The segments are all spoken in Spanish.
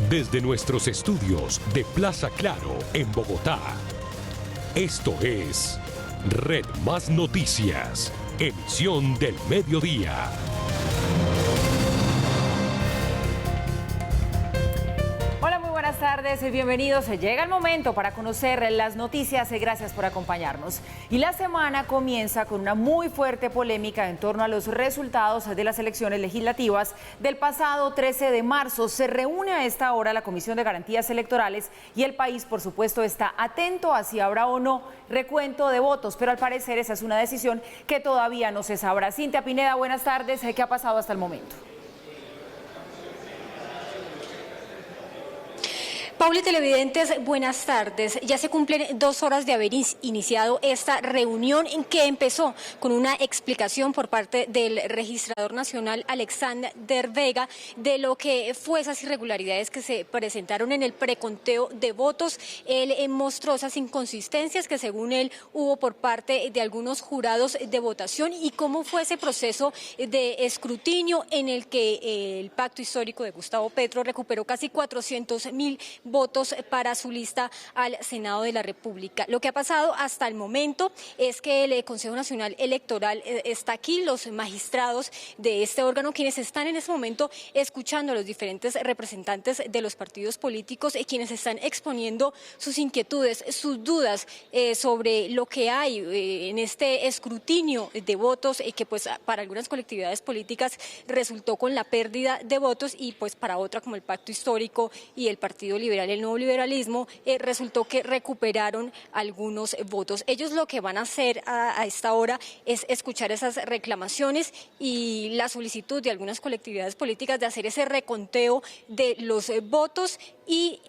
Desde nuestros estudios de Plaza Claro, en Bogotá. Esto es Red Más Noticias, emisión del mediodía. Buenas tardes y bienvenidos. Llega el momento para conocer las noticias. Gracias por acompañarnos. Y la semana comienza con una muy fuerte polémica en torno a los resultados de las elecciones legislativas del pasado 13 de marzo. Se reúne a esta hora la Comisión de Garantías Electorales y el país, por supuesto, está atento a si habrá o no recuento de votos, pero al parecer esa es una decisión que todavía no se sabrá. Cintia Pineda, buenas tardes. ¿Qué ha pasado hasta el momento? Paula y televidentes, buenas tardes. Ya se cumplen 2 horas de haber iniciado esta reunión en que empezó con una explicación por parte del registrador nacional Alexander Vega de lo que fue esas irregularidades que se presentaron en el preconteo de votos. Él mostró esas inconsistencias que según él hubo por parte de algunos jurados de votación y cómo fue ese proceso de escrutinio en el que el pacto histórico de Gustavo Petro recuperó casi 400.000 votos para su lista al Senado de la República. Lo que ha pasado hasta el momento es que el Consejo Nacional Electoral está aquí, los magistrados de este órgano, quienes están en este momento escuchando a los diferentes representantes de los partidos políticos, quienes están exponiendo sus inquietudes, sus dudas sobre lo que hay en este escrutinio de votos, que pues para algunas colectividades políticas resultó con la pérdida de votos y pues para otra como el Pacto Histórico y el Partido Liberal, el nuevo liberalismo, resultó que recuperaron algunos votos. Ellos lo que van a hacer a esta hora es escuchar esas reclamaciones y la solicitud de algunas colectividades políticas de hacer ese reconteo de los votos y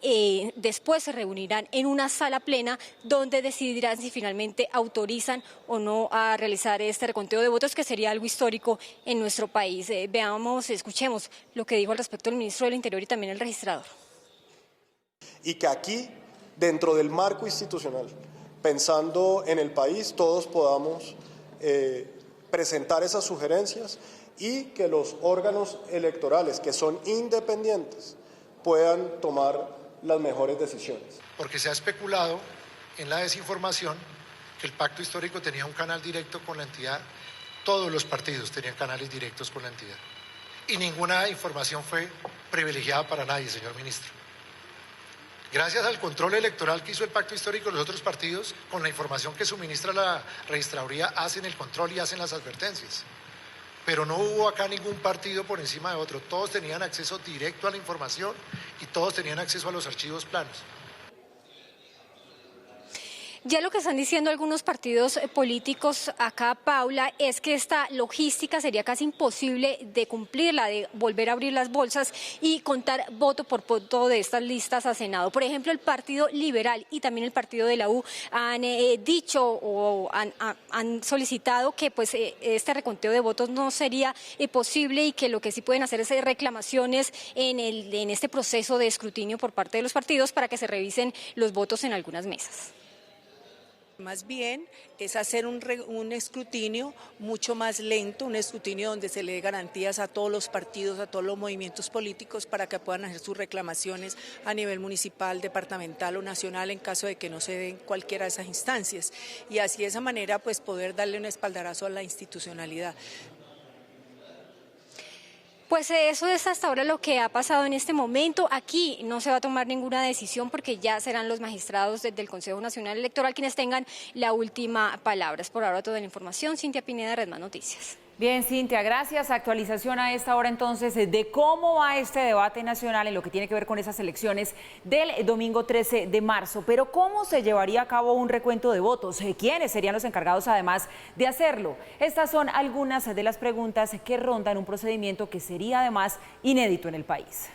después se reunirán en una sala plena donde decidirán si finalmente autorizan o no a realizar este reconteo de votos, que sería algo histórico en nuestro país. Escuchemos lo que dijo al respecto el ministro del Interior y también el registrador. Y que aquí, dentro del marco institucional, pensando en el país, todos podamos presentar esas sugerencias y que los órganos electorales, que son independientes, puedan tomar las mejores decisiones. Porque se ha especulado en la desinformación que el pacto histórico tenía un canal directo con la entidad, todos los partidos tenían canales directos con la entidad. Y ninguna información fue privilegiada para nadie, señor ministro. Gracias al control electoral que hizo el pacto histórico, los otros partidos, con la información que suministra la registraduría, hacen el control y hacen las advertencias. Pero no hubo acá ningún partido por encima de otro. Todos tenían acceso directo a la información y todos tenían acceso a los archivos planos. Ya lo que están diciendo algunos partidos políticos acá, Paula, es que esta logística sería casi imposible de cumplirla, de volver a abrir las bolsas y contar voto por voto de estas listas a Senado. Por ejemplo, el Partido Liberal y también el Partido de la U han dicho o han solicitado que pues este reconteo de votos no sería posible y que lo que sí pueden hacer es reclamaciones en este proceso de escrutinio por parte de los partidos para que se revisen los votos en algunas mesas. Más bien es hacer un escrutinio mucho más lento, un escrutinio donde se le dé garantías a todos los partidos, a todos los movimientos políticos para que puedan hacer sus reclamaciones a nivel municipal, departamental o nacional en caso de que no se den cualquiera de esas instancias. Y así de esa manera pues poder darle un espaldarazo a la institucionalidad. Pues eso es hasta ahora lo que ha pasado en este momento. Aquí no se va a tomar ninguna decisión porque ya serán los magistrados del Consejo Nacional Electoral quienes tengan la última palabra. Es por ahora toda la información. Cintia Pineda, Red Más Noticias. Bien, Cintia, gracias. Actualización a esta hora entonces de cómo va este debate nacional en lo que tiene que ver con esas elecciones del domingo 13 de marzo. Pero ¿cómo se llevaría a cabo un recuento de votos? ¿Quiénes serían los encargados además de hacerlo? Estas son algunas de las preguntas que rondan un procedimiento que sería además inédito en el país.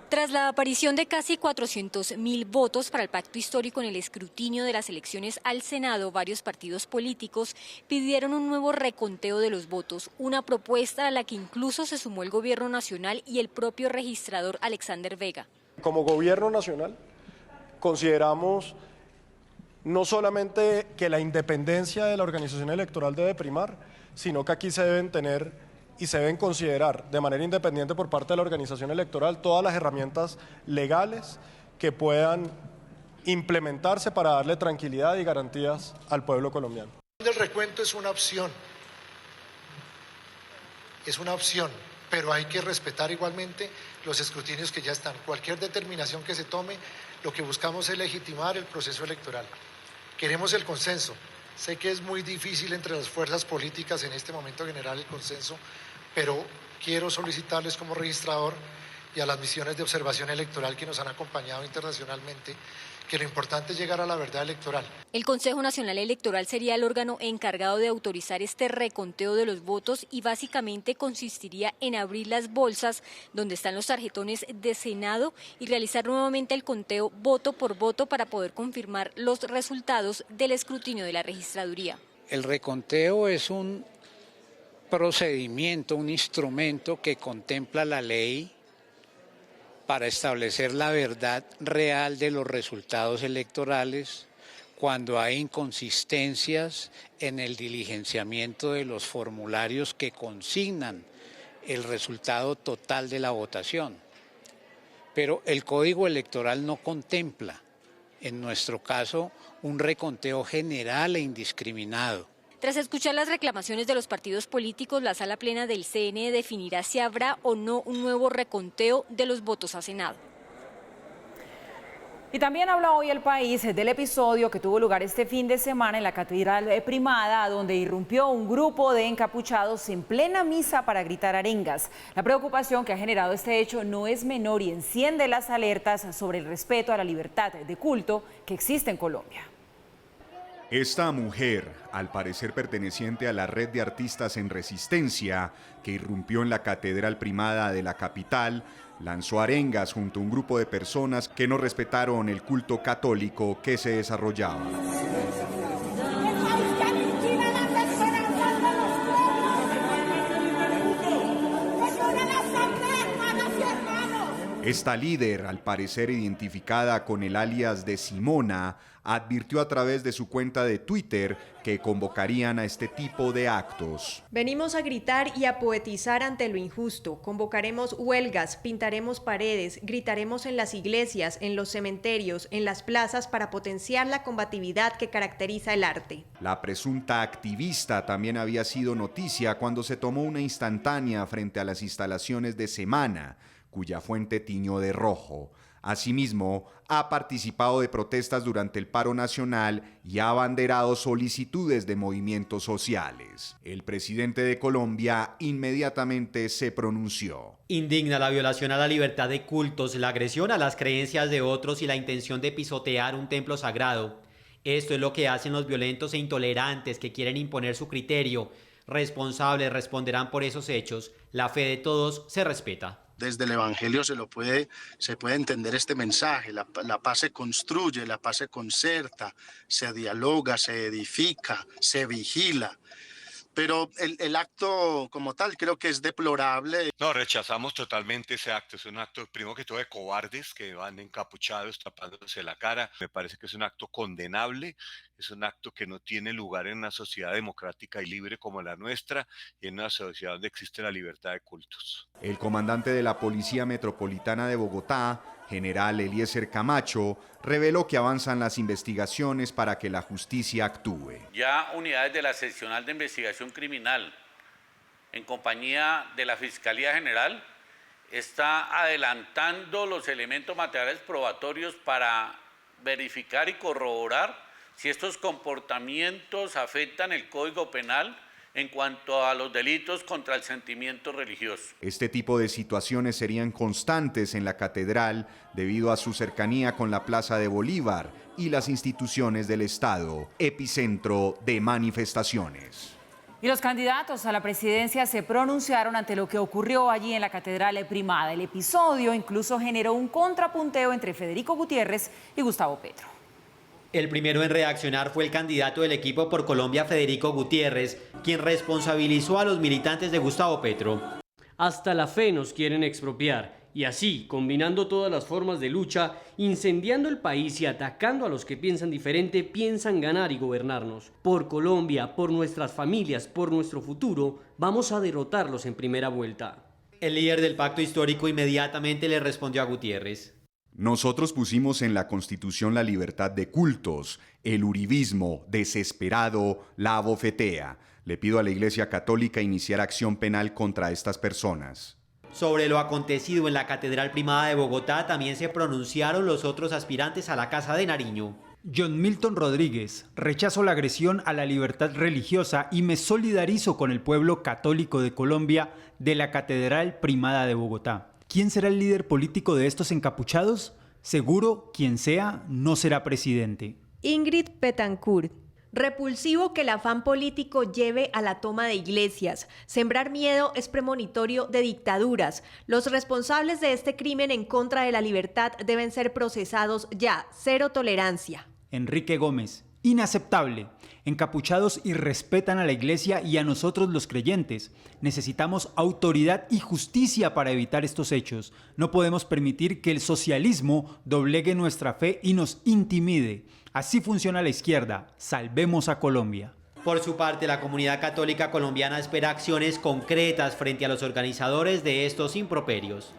Tras la aparición de casi 400.000 votos para el pacto histórico en el escrutinio de las elecciones al Senado, varios partidos políticos pidieron un nuevo reconteo de los votos, una propuesta a la que incluso se sumó el Gobierno Nacional y el propio registrador Alexander Vega. Como Gobierno Nacional consideramos no solamente que la independencia de la organización electoral debe primar, sino que aquí se deben tener y se deben considerar de manera independiente por parte de la organización electoral todas las herramientas legales que puedan implementarse para darle tranquilidad y garantías al pueblo colombiano. El recuento es una opción, pero hay que respetar igualmente los escrutinios que ya están. Cualquier determinación que se tome, lo que buscamos es legitimar el proceso electoral. Queremos el consenso. Sé que es muy difícil entre las fuerzas políticas en este momento generar el consenso, pero quiero solicitarles como registrador y a las misiones de observación electoral que nos han acompañado internacionalmente, que lo importante es llegar a la verdad electoral. El Consejo Nacional Electoral sería el órgano encargado de autorizar este reconteo de los votos y básicamente consistiría en abrir las bolsas donde están los tarjetones de Senado y realizar nuevamente el conteo voto por voto para poder confirmar los resultados del escrutinio de la registraduría. El reconteo es un procedimiento, un instrumento que contempla la ley para establecer la verdad real de los resultados electorales cuando hay inconsistencias en el diligenciamiento de los formularios que consignan el resultado total de la votación. Pero el Código Electoral no contempla, en nuestro caso, un reconteo general e indiscriminado. Tras escuchar las reclamaciones de los partidos políticos, la Sala Plena del CNE definirá si habrá o no un nuevo reconteo de los votos a Senado. Y también habla hoy El País del episodio que tuvo lugar este fin de semana en la Catedral Primada, donde irrumpió un grupo de encapuchados en plena misa para gritar arengas. La preocupación que ha generado este hecho no es menor y enciende las alertas sobre el respeto a la libertad de culto que existe en Colombia. Esta mujer, al parecer perteneciente a la red de artistas en resistencia, que irrumpió en la Catedral Primada de la capital, lanzó arengas junto a un grupo de personas que no respetaron el culto católico que se desarrollaba. Esta líder, al parecer identificada con el alias de Simona, advirtió a través de su cuenta de Twitter que convocarían a este tipo de actos. Venimos a gritar y a poetizar ante lo injusto. Convocaremos huelgas, pintaremos paredes, gritaremos en las iglesias, en los cementerios, en las plazas para potenciar la combatividad que caracteriza el arte. La presunta activista también había sido noticia cuando se tomó una instantánea frente a las instalaciones de Semana, cuya fuente tiñó de rojo. Asimismo, ha participado de protestas durante el paro nacional y ha abanderado solicitudes de movimientos sociales. El presidente de Colombia inmediatamente se pronunció. Indigna la violación a la libertad de cultos, la agresión a las creencias de otros y la intención de pisotear un templo sagrado. Esto es lo que hacen los violentos e intolerantes que quieren imponer su criterio. Responsables responderán por esos hechos. La fe de todos se respeta. Desde el Evangelio se puede entender este mensaje. La paz se construye, la paz se concerta, se dialoga, se edifica, se vigila. Pero el acto como tal creo que es deplorable. No, rechazamos totalmente ese acto. Es un acto, primero que todo, de cobardes que van encapuchados, tapándose la cara. Me parece que es un acto condenable. Es un acto que no tiene lugar en una sociedad democrática y libre como la nuestra y en una sociedad donde existe la libertad de cultos. El comandante de la Policía Metropolitana de Bogotá, general Eliezer Camacho, reveló que avanzan las investigaciones para que la justicia actúe. Ya unidades de la Seccional de Investigación Criminal, en compañía de la Fiscalía General, está adelantando los elementos materiales probatorios para verificar y corroborar si estos comportamientos afectan el Código Penal en cuanto a los delitos contra el sentimiento religioso. Este tipo de situaciones serían constantes en la catedral debido a su cercanía con la Plaza de Bolívar y las instituciones del Estado, epicentro de manifestaciones. Y los candidatos a la presidencia se pronunciaron ante lo que ocurrió allí en la Catedral Primada. El episodio incluso generó un contrapunteo entre Federico Gutiérrez y Gustavo Petro. El primero en reaccionar fue el candidato del Equipo por Colombia, Federico Gutiérrez, quien responsabilizó a los militantes de Gustavo Petro. Hasta la fe nos quieren expropiar Y así, combinando todas las formas de lucha, incendiando el país y atacando a los que piensan diferente, piensan ganar y gobernarnos. Por Colombia, por nuestras familias, por nuestro futuro, vamos a derrotarlos en primera vuelta. El líder del pacto histórico inmediatamente le respondió a Gutiérrez. Nosotros pusimos en la Constitución la libertad de cultos. El uribismo, desesperado, la abofetea. Le pido a la Iglesia Católica iniciar acción penal contra estas personas. Sobre lo acontecido en la Catedral Primada de Bogotá también se pronunciaron los otros aspirantes a la Casa de Nariño. John Milton Rodríguez: rechazo la agresión a la libertad religiosa y me solidarizo con el pueblo católico de Colombia de la Catedral Primada de Bogotá. ¿Quién será el líder político de estos encapuchados? Seguro, quien sea, no será presidente. Ingrid Betancourt: repulsivo que el afán político lleve a la toma de iglesias. Sembrar miedo es premonitorio de dictaduras. Los responsables de este crimen en contra de la libertad deben ser procesados ya. Cero tolerancia. Enrique Gómez: inaceptable. Encapuchados irrespetan a la iglesia y a nosotros los creyentes. Necesitamos autoridad y justicia para evitar estos hechos. No podemos permitir que el socialismo doblegue nuestra fe y nos intimide. Así funciona la izquierda. Salvemos a Colombia. Por su parte, la comunidad católica colombiana espera acciones concretas frente a los organizadores de estos improperios.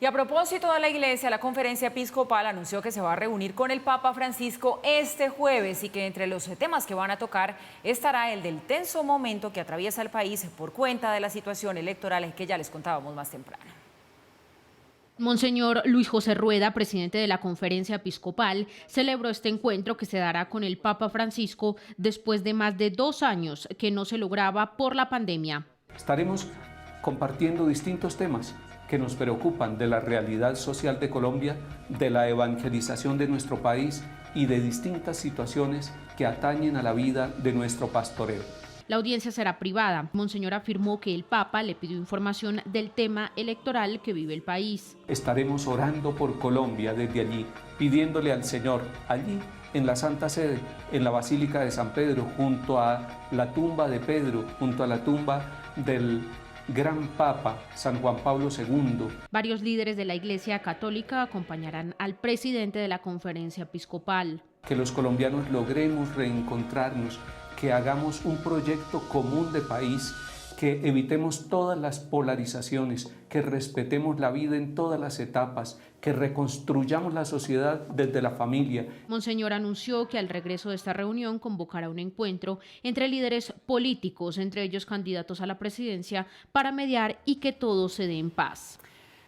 Y a propósito de la Iglesia, la Conferencia Episcopal anunció que se va a reunir con el Papa Francisco este jueves y que entre los temas que van a tocar estará el del tenso momento que atraviesa el país por cuenta de la situación electoral que ya les contábamos más temprano. Monseñor Luis José Rueda, presidente de la Conferencia Episcopal, celebró este encuentro que se dará con el Papa Francisco después de más de 2 años que no se lograba por la pandemia. Estaremos compartiendo distintos temas que nos preocupan de la realidad social de Colombia, de la evangelización de nuestro país y de distintas situaciones que atañen a la vida de nuestro pastoreo. La audiencia será privada. Monseñor afirmó que el Papa le pidió información del tema electoral que vive el país. Estaremos orando por Colombia desde allí, pidiéndole al Señor, allí en la Santa Sede, en la Basílica de San Pedro, junto a la tumba de Pedro, junto a la tumba del Gran Papa San Juan Pablo II. Varios líderes de la Iglesia Católica acompañarán al presidente de la Conferencia Episcopal. Que los colombianos logremos reencontrarnos, que hagamos un proyecto común de país, que evitemos todas las polarizaciones, que respetemos la vida en todas las etapas, que reconstruyamos la sociedad desde la familia. Monseñor anunció que al regreso de esta reunión convocará un encuentro entre líderes políticos, entre ellos candidatos a la presidencia, para mediar y que todo se dé en paz.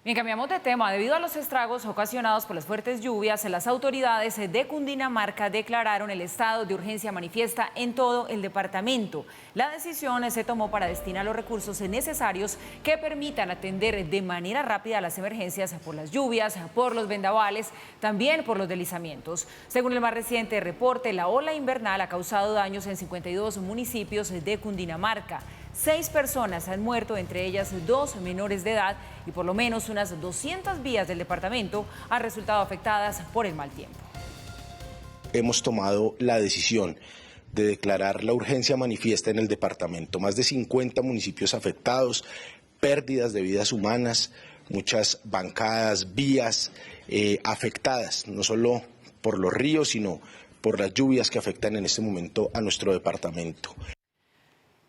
Bien, cambiamos de tema. Debido a los estragos ocasionados por las fuertes lluvias, las autoridades de Cundinamarca declararon el estado de urgencia manifiesta en todo el departamento. La decisión se tomó para destinar los recursos necesarios que permitan atender de manera rápida las emergencias por las lluvias, por los vendavales, también por los deslizamientos. Según el más reciente reporte, la ola invernal ha causado daños en 52 municipios de Cundinamarca. 6 personas han muerto, entre ellas 2 menores de edad, y por lo menos unas 200 vías del departamento han resultado afectadas por el mal tiempo. Hemos tomado la decisión de declarar la urgencia manifiesta en el departamento. Más de 50 municipios afectados, pérdidas de vidas humanas, muchas bancadas, vías afectadas, no solo por los ríos, sino por las lluvias que afectan en este momento a nuestro departamento.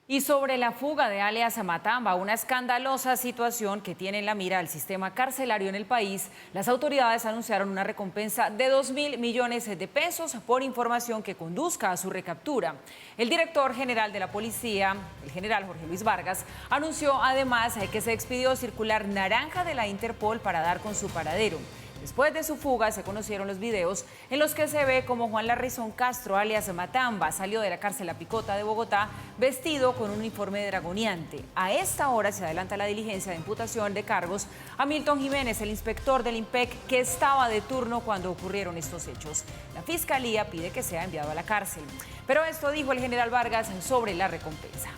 Y sobre la fuga de alias Matamba, una escandalosa situación que tiene en la mira al sistema carcelario en el país, las autoridades anunciaron una recompensa de 2.000 millones de pesos por información que conduzca a su recaptura. El director general de la policía, el general Jorge Luis Vargas, anunció además que se expidió circular naranja de la Interpol para dar con su paradero. Después de su fuga se conocieron los videos en los que se ve como Juan Larrizón Castro, alias Matamba, salió de la cárcel La Picota de Bogotá vestido con un uniforme dragoneante. A esta hora se adelanta la diligencia de imputación de cargos a Milton Jiménez, el inspector del IMPEC, que estaba de turno cuando ocurrieron estos hechos. La Fiscalía pide que sea enviado a la cárcel. Pero esto dijo el general Vargas sobre la recompensa.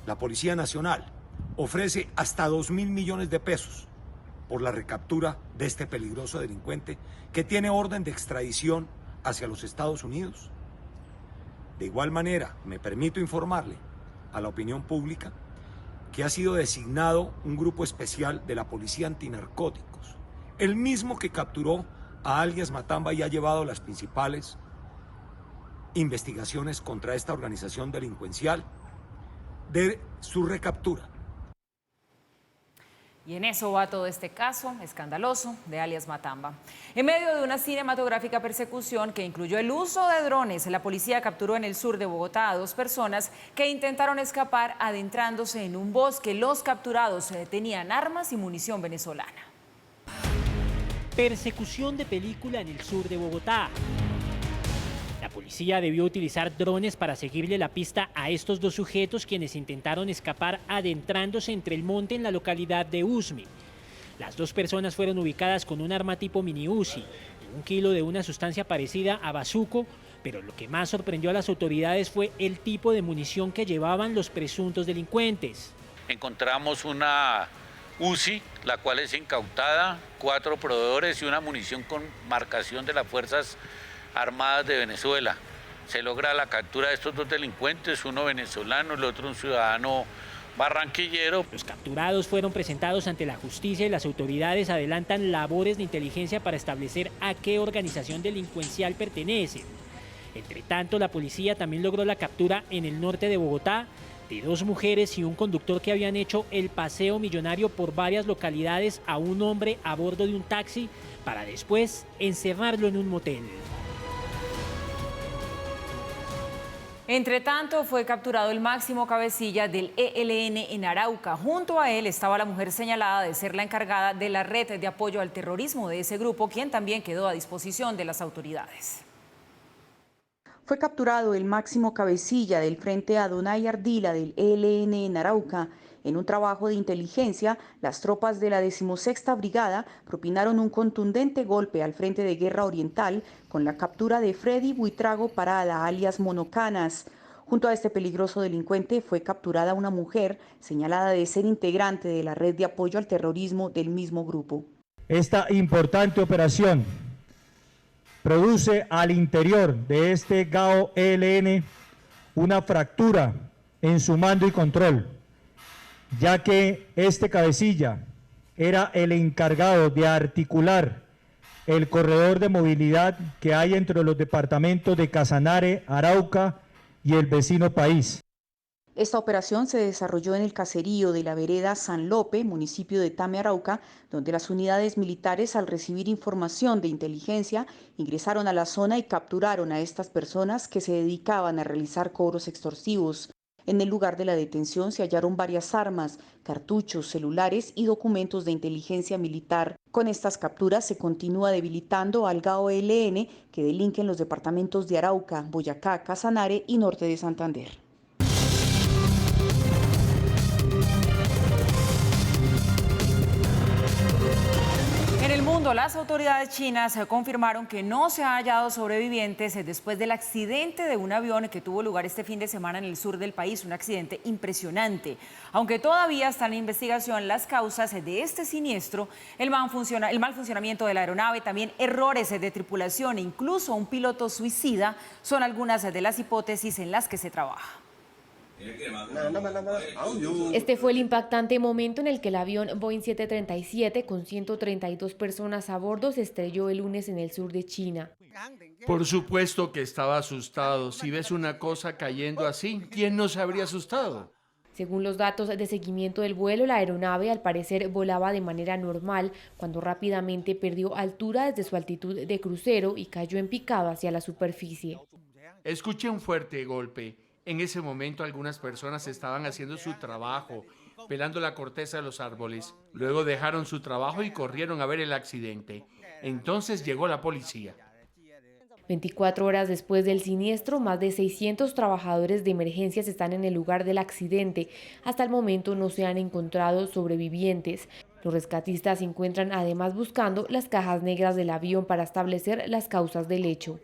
La Policía Nacional ofrece hasta 2.000 millones de pesos por la recaptura de este peligroso delincuente que tiene orden de extradición hacia los Estados Unidos. De igual manera, me permito informarle a la opinión pública que ha sido designado un grupo especial de la Policía Antinarcóticos, el mismo que capturó a alias Matamba y ha llevado las principales investigaciones contra esta organización delincuencial de su recaptura. Y en eso va todo este caso escandaloso de alias Matamba. En medio de una cinematográfica persecución que incluyó el uso de drones, la policía capturó en el sur de Bogotá a 2 personas que intentaron escapar adentrándose en un bosque. Los capturados tenían armas y munición venezolana. Persecución de película en el sur de Bogotá. La policía debió utilizar drones para seguirle la pista a estos 2 sujetos quienes intentaron escapar adentrándose entre el monte en la localidad de Usme. Las 2 personas fueron ubicadas con un arma tipo mini Uzi y 1 kilo de una sustancia parecida a bazuco, pero lo que más sorprendió a las autoridades fue el tipo de munición que llevaban los presuntos delincuentes. Encontramos una Uzi, la cual es incautada, 4 proveedores y una munición con marcación de las Fuerzas Armadas de Venezuela. Se logra la captura de estos 2 delincuentes, uno venezolano, el otro un ciudadano barranquillero. Los capturados fueron presentados ante la justicia y las autoridades adelantan labores de inteligencia para establecer a qué organización delincuencial pertenecen. Entre tanto, la policía también logró la captura en el norte de Bogotá de 2 mujeres y un conductor que habían hecho el paseo millonario por varias localidades a un hombre a bordo de un taxi para después encerrarlo en un motel. Entre tanto, fue capturado el máximo cabecilla del ELN en Arauca. Junto a él estaba la mujer señalada de ser la encargada de la red de apoyo al terrorismo de ese grupo, quien también quedó a disposición de las autoridades. Fue capturado el máximo cabecilla del Frente Adonai Ardila del ELN en Arauca. En un trabajo de inteligencia, las tropas de la 16ª Brigada propinaron un contundente golpe al Frente de Guerra Oriental con la captura de Freddy Buitrago Parada, alias Monocanas. Junto a este peligroso delincuente fue capturada una mujer señalada de ser integrante de la red de apoyo al terrorismo del mismo grupo. Esta importante operación produce al interior de este GAO ELN una fractura en su mando y control, ya que este cabecilla era el encargado de articular el corredor de movilidad que hay entre los departamentos de Casanare, Arauca y el vecino país. Esta operación se desarrolló en el caserío de la vereda San Lope, municipio de Tame, Arauca, donde las unidades militares, al recibir información de inteligencia, ingresaron a la zona y capturaron a estas personas que se dedicaban a realizar cobros extorsivos. En el lugar de la detención se hallaron varias armas, cartuchos, celulares y documentos de inteligencia militar. Con estas capturas se continúa debilitando al GAO ELN, que delinque en los departamentos de Arauca, Boyacá, Casanare y norte de Santander. En el mundo, las autoridades chinas confirmaron que no se han hallado sobrevivientes después del accidente de un avión que tuvo lugar este fin de semana en el sur del país, un accidente impresionante. Aunque todavía están en investigación las causas de este siniestro, el mal funcionamiento de la aeronave, también errores de tripulación e incluso un piloto suicida son algunas de las hipótesis en las que se trabaja. Este fue el impactante momento en el que el avión Boeing 737 con 132 personas a bordo se estrelló el lunes en el sur de China. Por supuesto que estaba asustado. Si ves una cosa cayendo así, ¿quién no se habría asustado? Según los datos de seguimiento del vuelo, la aeronave al parecer volaba de manera normal cuando rápidamente perdió altura desde su altitud de crucero y cayó en picado hacia la superficie. Escuché un fuerte golpe. En ese momento algunas personas estaban haciendo su trabajo, pelando la corteza de los árboles. Luego dejaron su trabajo y corrieron a ver el accidente. Entonces llegó la policía. 24 horas después del siniestro, más de 600 trabajadores de emergencias están en el lugar del accidente. Hasta el momento no se han encontrado sobrevivientes. Los rescatistas se encuentran además buscando las cajas negras del avión para establecer las causas del hecho.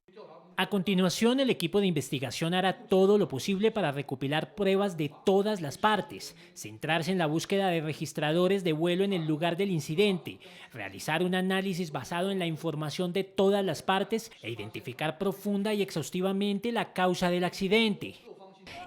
A continuación, el equipo de investigación hará todo lo posible para recopilar pruebas de todas las partes, centrarse en la búsqueda de registradores de vuelo en el lugar del incidente, realizar un análisis basado en la información de todas las partes e identificar profunda y exhaustivamente la causa del accidente.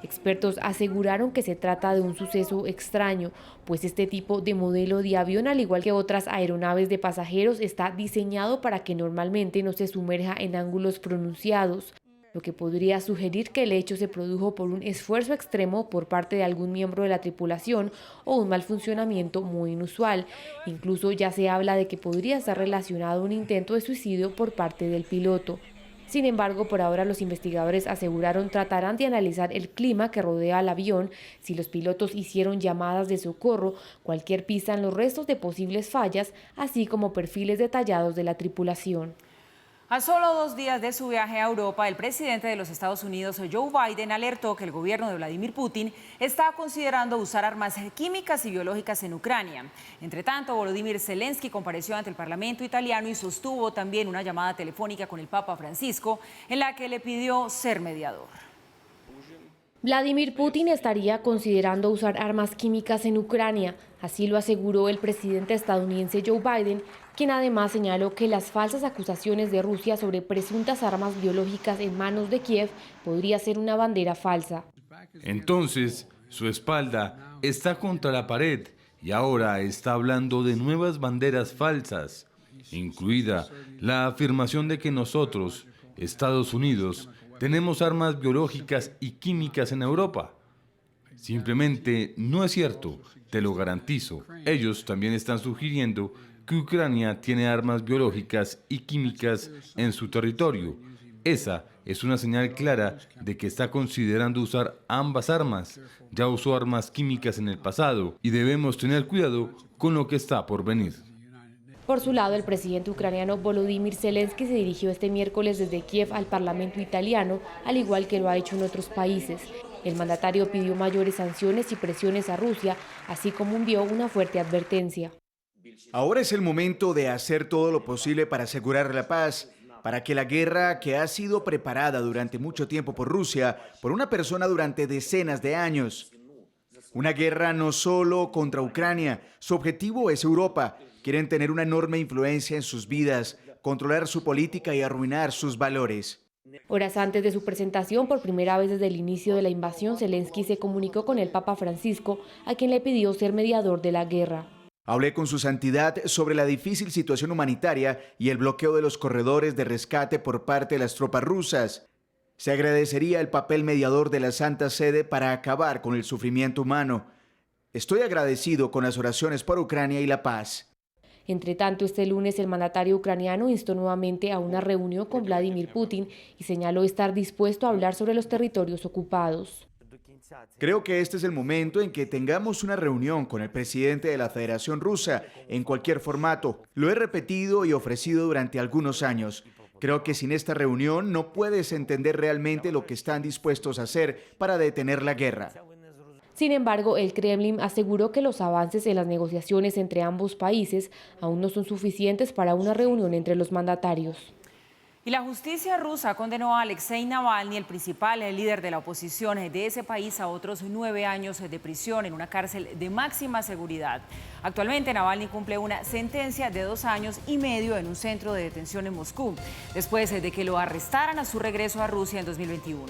Expertos aseguraron que se trata de un suceso extraño, pues este tipo de modelo de avión, al igual que otras aeronaves de pasajeros, está diseñado para que normalmente no se sumerja en ángulos pronunciados, lo que podría sugerir que el hecho se produjo por un esfuerzo extremo por parte de algún miembro de la tripulación o un mal funcionamiento muy inusual. Incluso ya se habla de que podría estar relacionado a un intento de suicidio por parte del piloto. Sin embargo, por ahora los investigadores aseguraron tratarán de analizar el clima que rodea al avión, si los pilotos hicieron llamadas de socorro, cualquier pista en los restos de posibles fallas, así como perfiles detallados de la tripulación. A solo 2 días de su viaje a Europa, el presidente de los Estados Unidos, Joe Biden, alertó que el gobierno de Vladimir Putin está considerando usar armas químicas y biológicas en Ucrania. Entre tanto, Volodymyr Zelensky compareció ante el Parlamento italiano y sostuvo también una llamada telefónica con el Papa Francisco, en la que le pidió ser mediador. Vladimir Putin estaría considerando usar armas químicas en Ucrania, así lo aseguró el presidente estadounidense Joe Biden, quien además señaló que las falsas acusaciones de Rusia sobre presuntas armas biológicas en manos de Kiev podría ser una bandera falsa. Entonces, su espalda está contra la pared y ahora está hablando de nuevas banderas falsas, incluida la afirmación de que nosotros, Estados Unidos, tenemos armas biológicas y químicas en Europa. Simplemente no es cierto, te lo garantizo. Ellos también están sugiriendo que Ucrania tiene armas biológicas y químicas en su territorio. Esa es una señal clara de que está considerando usar ambas armas. Ya usó armas químicas en el pasado y debemos tener cuidado con lo que está por venir. Por su lado, el presidente ucraniano Volodymyr Zelensky se dirigió este miércoles desde Kiev al Parlamento italiano, al igual que lo ha hecho en otros países. El mandatario pidió mayores sanciones y presiones a Rusia, así como envió una fuerte advertencia. Ahora es el momento de hacer todo lo posible para asegurar la paz, para que la guerra que ha sido preparada durante mucho tiempo por Rusia, por una persona durante decenas de años. Una guerra no solo contra Ucrania, su objetivo es Europa. Quieren tener una enorme influencia en sus vidas, controlar su política y arruinar sus valores. Horas antes de su presentación, por primera vez desde el inicio de la invasión, Zelensky se comunicó con el Papa Francisco, a quien le pidió ser mediador de la guerra. Hablé con su santidad sobre la difícil situación humanitaria y el bloqueo de los corredores de rescate por parte de las tropas rusas. Se agradecería el papel mediador de la Santa Sede para acabar con el sufrimiento humano. Estoy agradecido con las oraciones por Ucrania y la paz. Entre tanto, este lunes el mandatario ucraniano instó nuevamente a una reunión con Vladimir Putin y señaló estar dispuesto a hablar sobre los territorios ocupados. Creo que este es el momento en que tengamos una reunión con el presidente de la Federación Rusa en cualquier formato. Lo he repetido y ofrecido durante algunos años. Creo que sin esta reunión no puedes entender realmente lo que están dispuestos a hacer para detener la guerra. Sin embargo, el Kremlin aseguró que los avances en las negociaciones entre ambos países aún no son suficientes para una reunión entre los mandatarios. Y la justicia rusa condenó a Alexei Navalny, el principal líder de la oposición de ese país, a otros 9 años de prisión en una cárcel de máxima seguridad. Actualmente Navalny cumple una sentencia de 2 años y medio en un centro de detención en Moscú, después de que lo arrestaran a su regreso a Rusia en 2021.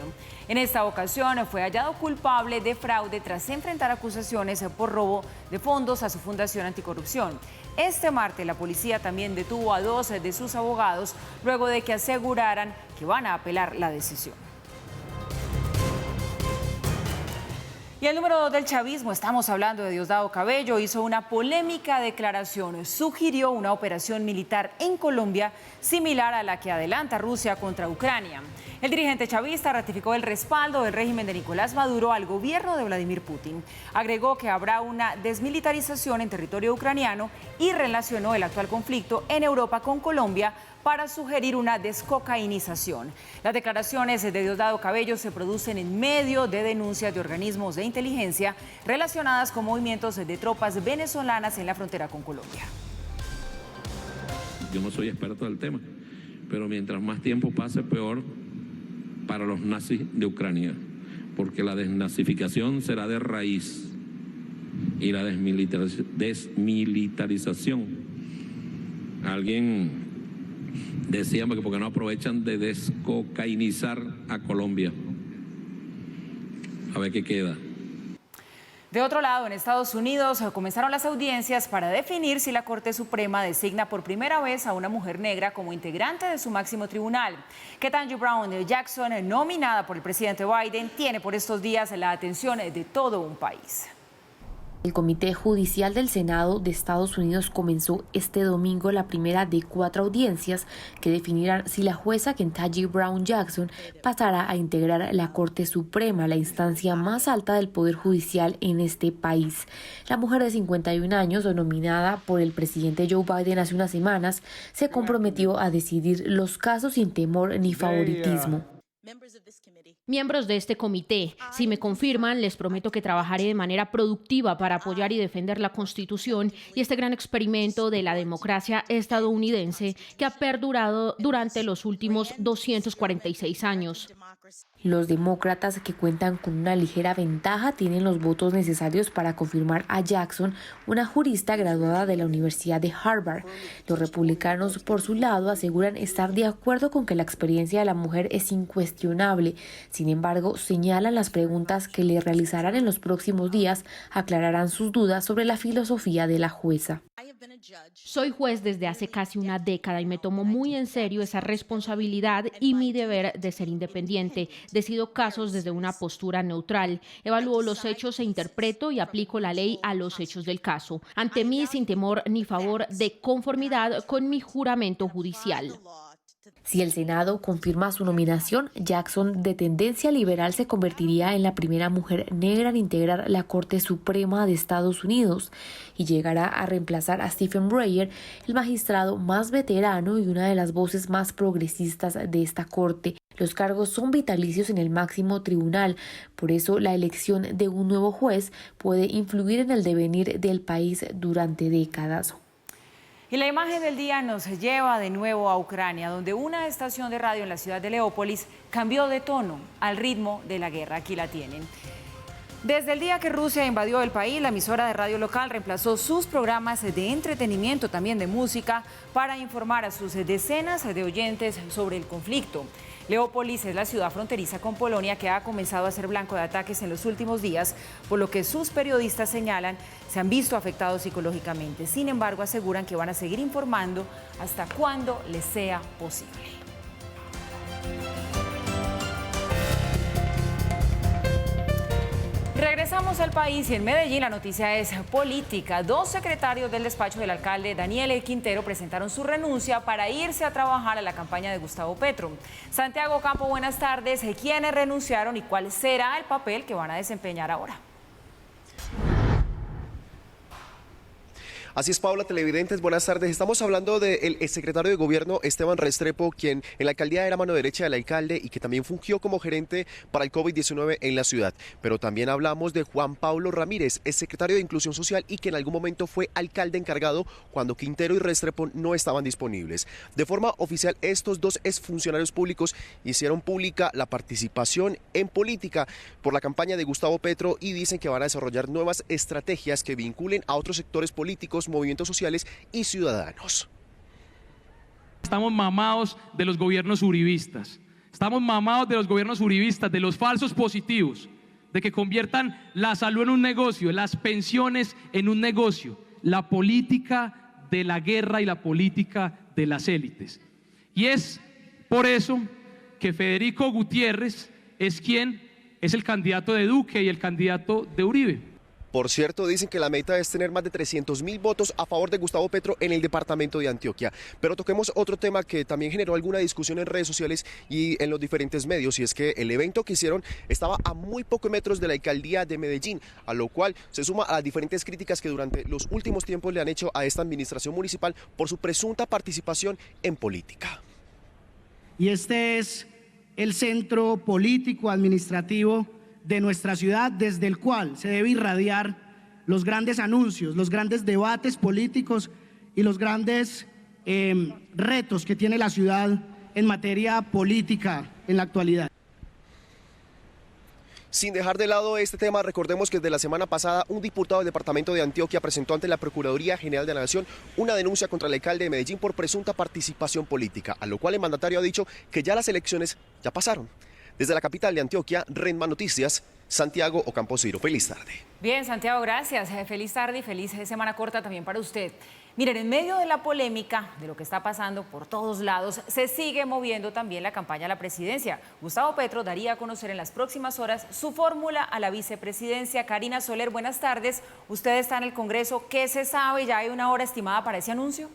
En esta ocasión fue hallado culpable de fraude tras enfrentar acusaciones por robo de fondos a su fundación anticorrupción. Este martes la policía también detuvo a 2 de sus abogados luego de que aseguraran que van a apelar la decisión. Y el número 2 del chavismo, estamos hablando de Diosdado Cabello, hizo una polémica declaración. Sugirió una operación militar en Colombia similar a la que adelanta Rusia contra Ucrania. El dirigente chavista ratificó el respaldo del régimen de Nicolás Maduro al gobierno de Vladimir Putin. Agregó que habrá una desmilitarización en territorio ucraniano y relacionó el actual conflicto en Europa con Colombia para sugerir una descocainización. Las declaraciones de Diosdado Cabello se producen en medio de denuncias de organismos de inteligencia relacionadas con movimientos de tropas venezolanas en la frontera con Colombia. Yo no soy experto del tema, pero mientras más tiempo pase, peor para los nazis de Ucrania, porque la desnazificación será de raíz y la desmilitarización. Alguien decía que porque no aprovechan de descocainizar a Colombia. a ver qué queda. De otro lado, en Estados Unidos comenzaron las audiencias para definir si la Corte Suprema designa por primera vez a una mujer negra como integrante de su máximo tribunal. Ketanji Brown Jackson, nominada por el presidente Biden, tiene por estos días la atención de todo un país. El Comité Judicial del Senado de Estados Unidos comenzó este domingo la primera de 4 audiencias que definirán si la jueza Ketanji Brown Jackson pasará a integrar la Corte Suprema, la instancia más alta del Poder Judicial en este país. La mujer de 51 años, nominada por el presidente Joe Biden hace unas semanas, se comprometió a decidir los casos sin temor ni favoritismo. Miembros de este comité, si me confirman, les prometo que trabajaré de manera productiva para apoyar y defender la Constitución y este gran experimento de la democracia estadounidense que ha perdurado durante los últimos 246 años. Los demócratas, que cuentan con una ligera ventaja, tienen los votos necesarios para confirmar a Jackson, una jurista graduada de la Universidad de Harvard. Los republicanos, por su lado, aseguran estar de acuerdo con que la experiencia de la mujer es incuestionable. Sin embargo, señalan las preguntas que le realizarán en los próximos días aclararán sus dudas sobre la filosofía de la jueza. Soy juez desde hace casi una década y me tomo muy en serio esa responsabilidad y mi deber de ser independiente. Decido casos desde una postura neutral, evalúo los hechos e interpreto y aplico la ley a los hechos del caso. Ante mí, sin temor ni favor, de conformidad con mi juramento judicial. Si el Senado confirma su nominación, Jackson, de tendencia liberal, se convertiría en la primera mujer negra en integrar la Corte Suprema de Estados Unidos y llegará a reemplazar a Stephen Breyer, el magistrado más veterano y una de las voces más progresistas de esta Corte. Los cargos son vitalicios en el máximo tribunal, por eso la elección de un nuevo juez puede influir en el devenir del país durante décadas. Y la imagen del día nos lleva de nuevo a Ucrania, donde una estación de radio en la ciudad de Leópolis cambió de tono al ritmo de la guerra. Aquí la tienen. Desde el día que Rusia invadió el país, la emisora de radio local reemplazó sus programas de entretenimiento, también de música, para informar a sus decenas de oyentes sobre el conflicto. Leópolis es la ciudad fronteriza con Polonia que ha comenzado a ser blanco de ataques en los últimos días, por lo que sus periodistas señalan se han visto afectados psicológicamente. Sin embargo, aseguran que van a seguir informando hasta cuando les sea posible. Regresamos al país y en Medellín la noticia es política. 2 secretarios del despacho del alcalde Daniel Quintero presentaron su renuncia para irse a trabajar a la campaña de Gustavo Petro. Santiago Campo, buenas tardes. ¿Quiénes renunciaron y cuál será el papel que van a desempeñar ahora? Así es, Paula, televidentes, buenas tardes. Estamos hablando del secretario de Gobierno, Esteban Restrepo, quien en la alcaldía era mano derecha del alcalde y que también fungió como gerente para el COVID-19 en la ciudad. Pero también hablamos de Juan Pablo Ramírez, es secretario de Inclusión Social y que en algún momento fue alcalde encargado cuando Quintero y Restrepo no estaban disponibles. De forma oficial, estos 2 exfuncionarios públicos hicieron pública la participación en política por la campaña de Gustavo Petro y dicen que van a desarrollar nuevas estrategias que vinculen a otros sectores políticos, movimientos sociales y ciudadanos. Estamos mamados de los gobiernos uribistas, estamos mamados de los gobiernos uribistas, de los falsos positivos, de que conviertan la salud en un negocio, las pensiones en un negocio, la política de la guerra y la política de las élites. Y es por eso que Federico Gutiérrez es el candidato de Duque y el candidato de Uribe. Por cierto, dicen que la meta es tener más de 300.000 votos a favor de Gustavo Petro en el departamento de Antioquia. Pero toquemos otro tema que también generó alguna discusión en redes sociales y en los diferentes medios, y es que el evento que hicieron estaba a muy pocos metros de la alcaldía de Medellín, a lo cual se suma a las diferentes críticas que durante los últimos tiempos le han hecho a esta administración municipal por su presunta participación en política. Y este es el centro político administrativo de nuestra ciudad, desde el cual se debe irradiar los grandes anuncios, los grandes debates políticos y los grandes retos que tiene la ciudad en materia política en la actualidad. Sin dejar de lado este tema, recordemos que desde la semana pasada un diputado del departamento de Antioquia presentó ante la Procuraduría General de la Nación una denuncia contra el alcalde de Medellín por presunta participación política, a lo cual el mandatario ha dicho que ya las elecciones ya pasaron. Desde la capital de Antioquia, Renma Noticias, Santiago Ocampo Ciro. Feliz tarde. Bien, Santiago, gracias. Feliz tarde y feliz semana corta también para usted. Miren, en medio de la polémica, de lo que está pasando por todos lados, se sigue moviendo también la campaña a la presidencia. Gustavo Petro daría a conocer en las próximas horas su fórmula a la vicepresidencia. Karina Soler, buenas tardes. Usted está en el Congreso. ¿Qué se sabe? ¿Ya hay una hora estimada para ese anuncio?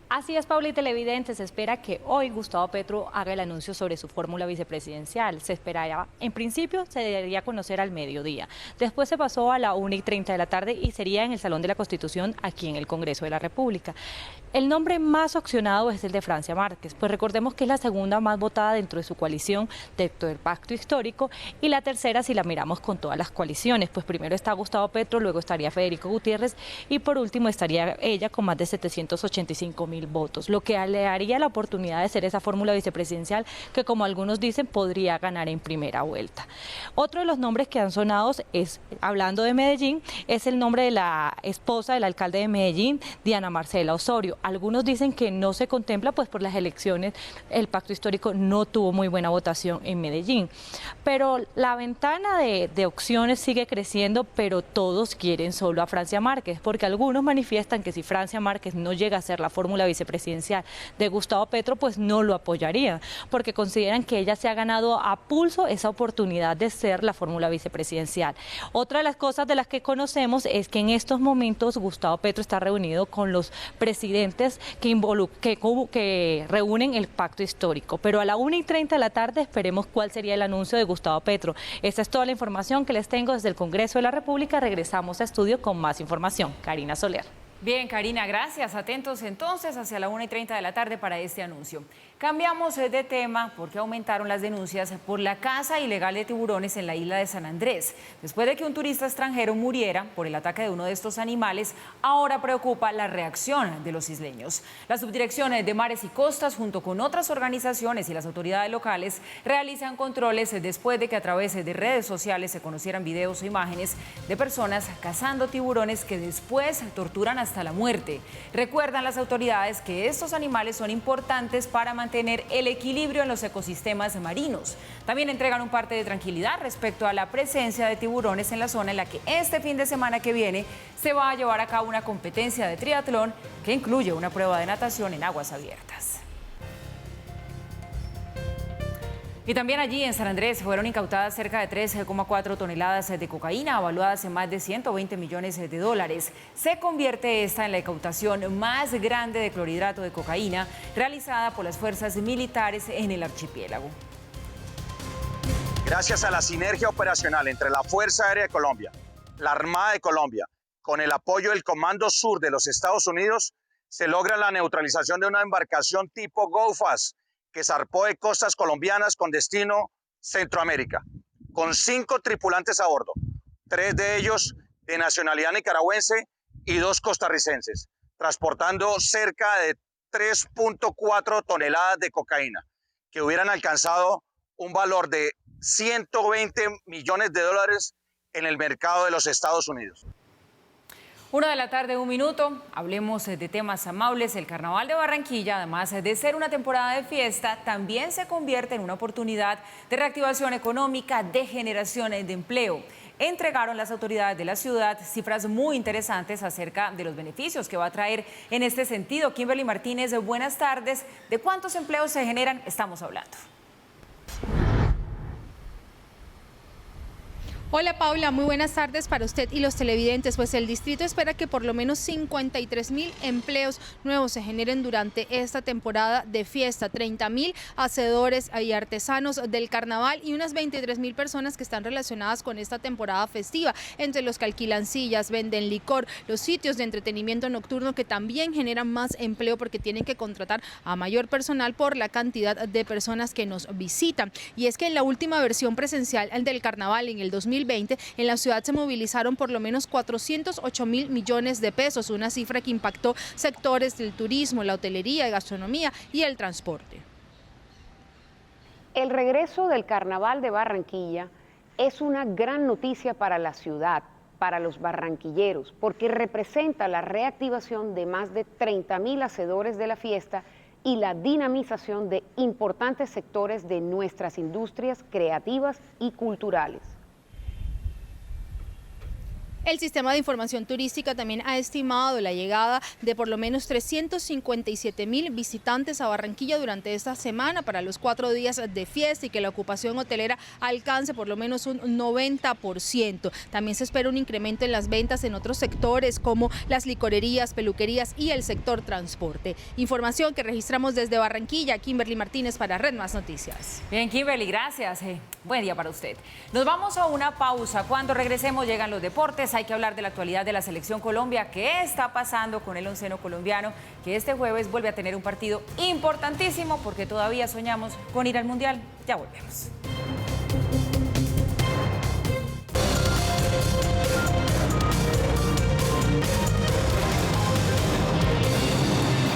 Así es, Paula y televidentes, se espera que hoy Gustavo Petro haga el anuncio sobre su fórmula vicepresidencial. Se esperaba, en principio, se debería conocer al mediodía. Después se pasó a la 1:30 de la tarde y sería en el Salón de la Constitución, aquí en el Congreso de la República. El nombre más opcionado es el de Francia Márquez, pues recordemos que es la segunda más votada dentro de su coalición, dentro del pacto histórico, y la tercera si la miramos con todas las coaliciones, pues primero está Gustavo Petro, luego estaría Federico Gutiérrez y por último estaría ella con más de 785.000 votos, lo que le daría la oportunidad de ser esa fórmula vicepresidencial que, como algunos dicen, podría ganar en primera vuelta. Otro de los nombres que han sonado es, hablando de Medellín, es el nombre de la esposa del alcalde de Medellín, Diana Marcela Osorio. Algunos dicen que no se contempla, pues por las elecciones el pacto histórico no tuvo muy buena votación en Medellín. Pero la ventana de opciones sigue creciendo, pero todos quieren solo a Francia Márquez, porque algunos manifiestan que si Francia Márquez no llega a ser la fórmula vicepresidencial de Gustavo Petro, pues no lo apoyarían, porque consideran que ella se ha ganado a pulso esa oportunidad de ser la fórmula vicepresidencial. Otra de las cosas de las que conocemos es que en estos momentos Gustavo Petro está reunido con los presidentes que reúnen el pacto histórico, pero a la 1:30 de la tarde esperemos cuál sería el anuncio de Gustavo Petro. Esta es toda la información que les tengo desde el Congreso de la República. Regresamos a estudio con más información. Karina Soler. Bien, Karina, gracias. Atentos entonces hacia la 1:30 de la tarde para este anuncio. Cambiamos de tema porque aumentaron las denuncias por la caza ilegal de tiburones en la isla de San Andrés. Después de que un turista extranjero muriera por el ataque de uno de estos animales, ahora preocupa la reacción de los isleños. La Subdirección de Mares y Costas, junto con otras organizaciones y las autoridades locales, realizan controles después de que a través de redes sociales se conocieran videos o imágenes de personas cazando tiburones que después torturan hasta la muerte. Recuerdan las autoridades que estos animales son importantes para mantener el equilibrio en los ecosistemas marinos. También entregan un parte de tranquilidad respecto a la presencia de tiburones en la zona en la que este fin de semana que viene se va a llevar a cabo una competencia de triatlón que incluye una prueba de natación en aguas abiertas. Y también allí en San Andrés fueron incautadas cerca de 13,4 toneladas de cocaína, evaluadas en más de 120 millones de dólares. Se convierte esta en la incautación más grande de clorhidrato de cocaína realizada por las fuerzas militares en el archipiélago. Gracias a la sinergia operacional entre la Fuerza Aérea de Colombia, la Armada de Colombia, con el apoyo del Comando Sur de los Estados Unidos, se logra la neutralización de una embarcación tipo Go Fast, que zarpó de costas colombianas con destino Centroamérica, con 5 tripulantes a bordo, 3 de ellos de nacionalidad nicaragüense y 2 costarricenses, transportando cerca de 3,4 toneladas de cocaína, que hubieran alcanzado un valor de 120 millones de dólares en el mercado de los Estados Unidos. 1 de la tarde, 1 minuto. Hablemos de temas amables. El Carnaval de Barranquilla, además de ser una temporada de fiesta, también se convierte en una oportunidad de reactivación económica, de generación de empleo. Entregaron las autoridades de la ciudad cifras muy interesantes acerca de los beneficios que va a traer en este sentido. Kimberly Martínez, buenas tardes. ¿De cuántos empleos se generan? Estamos hablando. Hola Paula, muy buenas tardes para usted y los televidentes. Pues el distrito espera que por lo menos 53.000 empleos nuevos se generen durante esta temporada de fiesta. 30.000 hacedores y artesanos del carnaval y unas 23.000 personas que están relacionadas con esta temporada festiva, entre los que alquilan sillas, venden licor, los sitios de entretenimiento nocturno que también generan más empleo porque tienen que contratar a mayor personal por la cantidad de personas que nos visitan. Y es que en la última versión presencial del carnaval en el 2020 en la ciudad se movilizaron por lo menos 408.000 millones de pesos, una cifra que impactó sectores del turismo, la hotelería, gastronomía y el transporte. El regreso del Carnaval de Barranquilla es una gran noticia para la ciudad, para los barranquilleros, porque representa la reactivación de más de 30.000 hacedores de la fiesta y la dinamización de importantes sectores de nuestras industrias creativas y culturales. El Sistema de Información Turística también ha estimado la llegada de por lo menos 357.000 visitantes a Barranquilla durante esta semana para los 4 días de fiesta y que la ocupación hotelera alcance por lo menos un 90%. También se espera un incremento en las ventas en otros sectores como las licorerías, peluquerías y el sector transporte. Información que registramos desde Barranquilla. Kimberly Martínez para Red Más Noticias. Bien, Kimberly, gracias. Buen día para usted. Nos vamos a una pausa. Cuando regresemos llegan los deportes. Hay que hablar de la actualidad de la Selección Colombia. ¿Qué está pasando con el onceno colombiano? Que este jueves vuelve a tener un partido importantísimo porque todavía soñamos con ir al Mundial. Ya volvemos.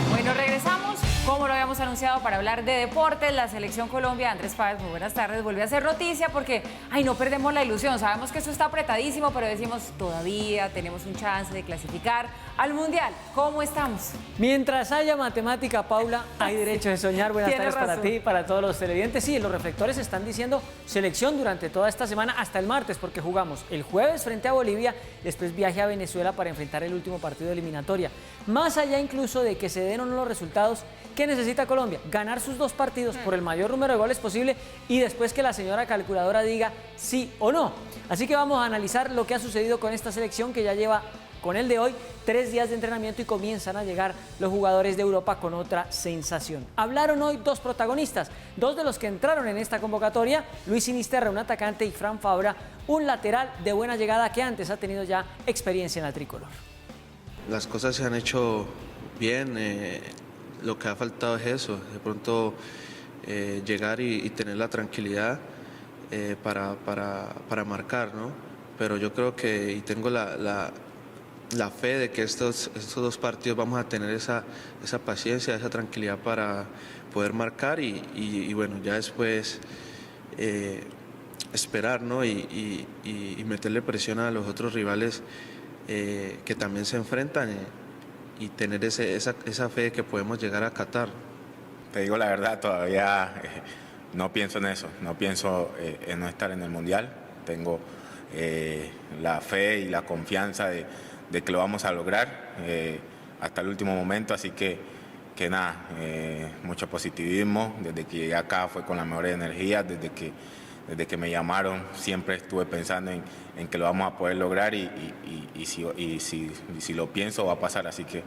Bueno, regresamos. Como lo habíamos anunciado, para hablar de deportes, la Selección Colombia, Andrés Páez, muy buenas tardes, vuelve a hacer noticia porque, no perdemos la ilusión, sabemos que esto está apretadísimo, pero decimos, todavía tenemos un chance de clasificar al Mundial. ¿Cómo estamos? Mientras haya matemática, Paula, hay derecho de soñar. Buenas tardes para ti y para todos los televidentes. Sí, los reflectores están diciendo selección durante toda esta semana hasta el martes, porque jugamos el jueves frente a Bolivia, después viaje a Venezuela para enfrentar el último partido de eliminatoria. Más allá incluso de que se den o no los resultados, ¿qué necesita Colombia? Ganar sus 2 partidos por el mayor número de goles posible y después que la señora calculadora diga sí o no. Así que vamos a analizar lo que ha sucedido con esta selección que ya lleva, con el de hoy, 3 días de entrenamiento y comienzan a llegar los jugadores de Europa con otra sensación. Hablaron hoy 2 protagonistas, 2 de los que entraron en esta convocatoria, Luis Sinisterra, un atacante, y Fran Fabra, un lateral de buena llegada que antes ha tenido ya experiencia en la tricolor. Las cosas se han hecho bien, lo que ha faltado es eso, de pronto llegar y tener la tranquilidad para marcar, ¿no? Pero yo creo que, y tengo la fe de que estos 2 partidos vamos a tener esa paciencia, esa tranquilidad para poder marcar y bueno, ya después esperar, ¿no? Y meterle presión a los otros rivales que también se enfrentan y tener esa fe de que podemos llegar a Qatar. Te digo la verdad, todavía no pienso en eso, no pienso en no estar en el Mundial. Tengo la fe y la confianza de que lo vamos a lograr hasta el último momento, así que nada, mucho positivismo. Desde que llegué acá fue con la mejor energía, desde que me llamaron siempre estuve pensando en que lo vamos a poder lograr y si lo pienso va a pasar, así que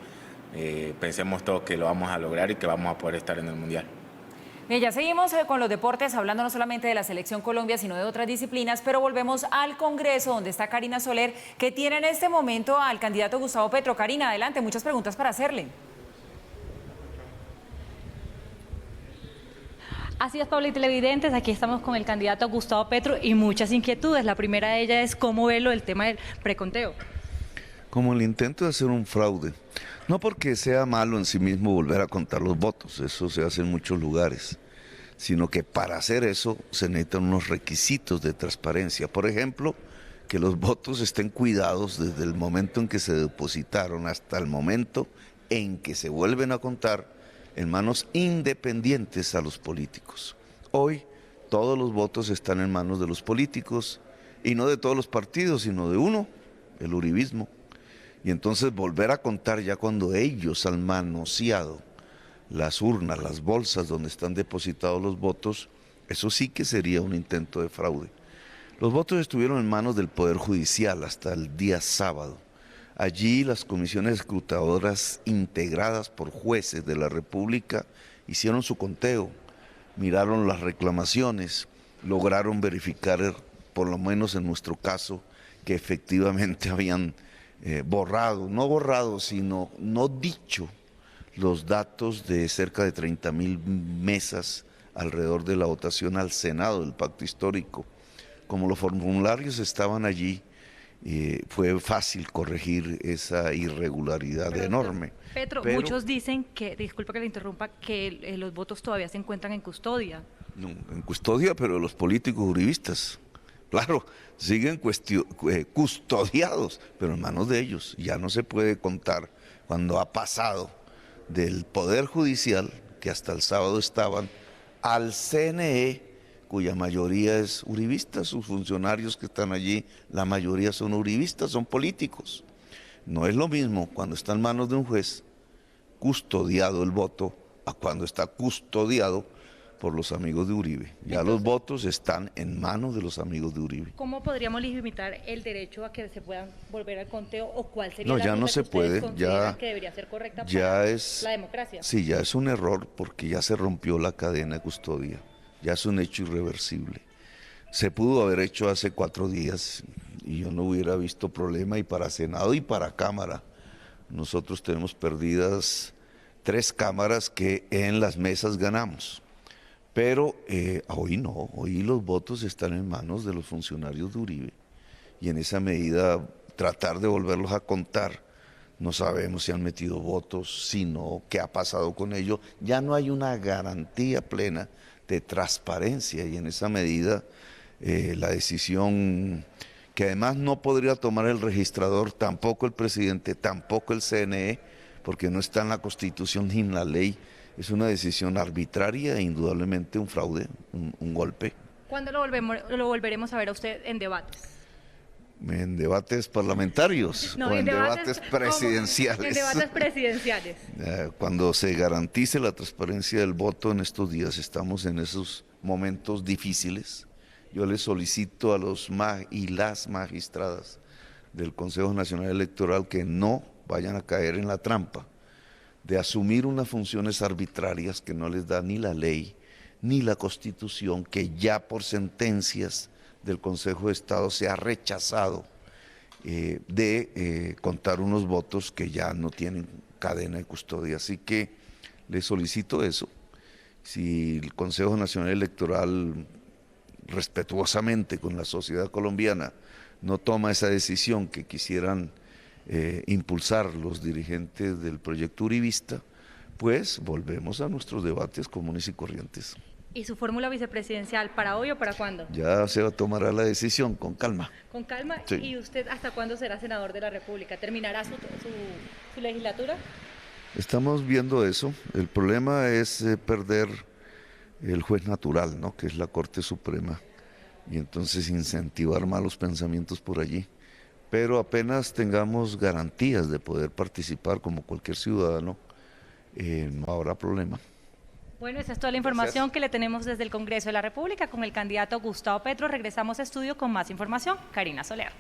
pensemos todos que lo vamos a lograr y que vamos a poder estar en el Mundial. Bien, ya seguimos con los deportes, hablando no solamente de la Selección Colombia, sino de otras disciplinas, pero volvemos al Congreso, donde está Karina Soler, que tiene en este momento al candidato Gustavo Petro. Karina, adelante, muchas preguntas para hacerle. Así es, Pablo y televidentes, aquí estamos con el candidato Gustavo Petro y muchas inquietudes. La primera de ellas es cómo ve el tema del preconteo. Como el intento de hacer un fraude, no porque sea malo en sí mismo volver a contar los votos, eso se hace en muchos lugares, sino que para hacer eso se necesitan unos requisitos de transparencia. Por ejemplo, que los votos estén cuidados desde el momento en que se depositaron hasta el momento en que se vuelven a contar en manos independientes a los políticos. Hoy todos los votos están en manos de los políticos y no de todos los partidos, sino de uno, el uribismo. Y entonces volver a contar ya cuando ellos han manoseado las urnas, las bolsas donde están depositados los votos, eso sí que sería un intento de fraude. Los votos estuvieron en manos del Poder Judicial hasta el día sábado. Allí las comisiones escrutadoras integradas por jueces de la República hicieron su conteo, miraron las reclamaciones, lograron verificar, por lo menos en nuestro caso, que efectivamente habían sino no dicho los datos de cerca de 30.000 mesas alrededor de la votación al Senado del Pacto Histórico. Como los formularios estaban allí, fue fácil corregir esa irregularidad enorme. Petro, muchos dicen que, disculpa que le interrumpa, que los votos todavía se encuentran en custodia. No, en custodia, pero los políticos uribistas, claro, siguen custodiados, pero en manos de ellos. Ya no se puede contar cuando ha pasado del Poder Judicial, que hasta el sábado estaban, al CNE, cuya mayoría es uribista, sus funcionarios que están allí, la mayoría son uribistas, son políticos. No es lo mismo cuando está en manos de un juez, custodiado el voto, a cuando está custodiado por los amigos de Uribe. Ya los votos están en manos de los amigos de Uribe. ¿Cómo podríamos limitar el derecho a que se puedan volver al conteo o cuál sería No, la ya ruta no que se ustedes puede, consideran ya, que debería ser correcta ya para es, la democracia? Sí, ya es un error porque ya se rompió la cadena de custodia, ya es un hecho irreversible. Se pudo haber hecho hace 4 días y yo no hubiera visto problema, y para Senado y para Cámara. Nosotros tenemos perdidas 3 cámaras que en las mesas ganamos. Pero hoy no, hoy los votos están en manos de los funcionarios de Uribe, y en esa medida tratar de volverlos a contar, no sabemos si han metido votos, si no, qué ha pasado con ellos, ya no hay una garantía plena de transparencia, y en esa medida la decisión que además no podría tomar el registrador, tampoco el presidente, tampoco el CNE, porque no está en la Constitución ni en la ley. Es una decisión arbitraria e indudablemente un fraude, un golpe. ¿Cuándo lo volveremos a ver a usted en debates? En debates parlamentarios No, o en debates presidenciales. En debates presidenciales. Cuando se garantice la transparencia del voto en estos días, estamos en esos momentos difíciles. Yo les solicito a los y las magistradas del Consejo Nacional Electoral que no vayan a caer en la trampa de asumir unas funciones arbitrarias que no les da ni la ley ni la Constitución, que ya por sentencias del Consejo de Estado se ha rechazado de contar unos votos que ya no tienen cadena de custodia. Así que les solicito eso. Si el Consejo Nacional Electoral, respetuosamente con la sociedad colombiana, no toma esa decisión que quisieran impulsar los dirigentes del proyecto uribista, pues volvemos a nuestros debates comunes y corrientes. ¿Y su fórmula vicepresidencial para hoy o para cuándo? Ya se tomará la decisión con calma. ¿Con calma? Sí. ¿Y usted hasta cuándo será senador de la República? ¿Terminará su legislatura? Estamos viendo eso. El problema es perder el juez natural, ¿no?, que es la Corte Suprema, y entonces incentivar malos pensamientos por allí. Pero apenas tengamos garantías de poder participar como cualquier ciudadano, no habrá problema. Bueno, esa es toda la información que le tenemos desde el Congreso de la República con el candidato Gustavo Petro. Regresamos a estudio con más información. Karina Soler.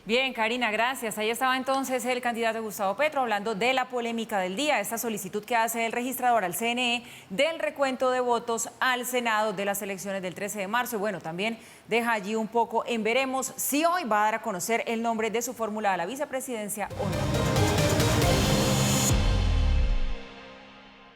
Bien, Karina, gracias. Ahí estaba entonces el candidato Gustavo Petro hablando de la polémica del día, esta solicitud que hace el registrador al CNE del recuento de votos al Senado de las elecciones del 13 de marzo. Y bueno, también deja allí un poco en veremos si hoy va a dar a conocer el nombre de su fórmula a la vicepresidencia o no.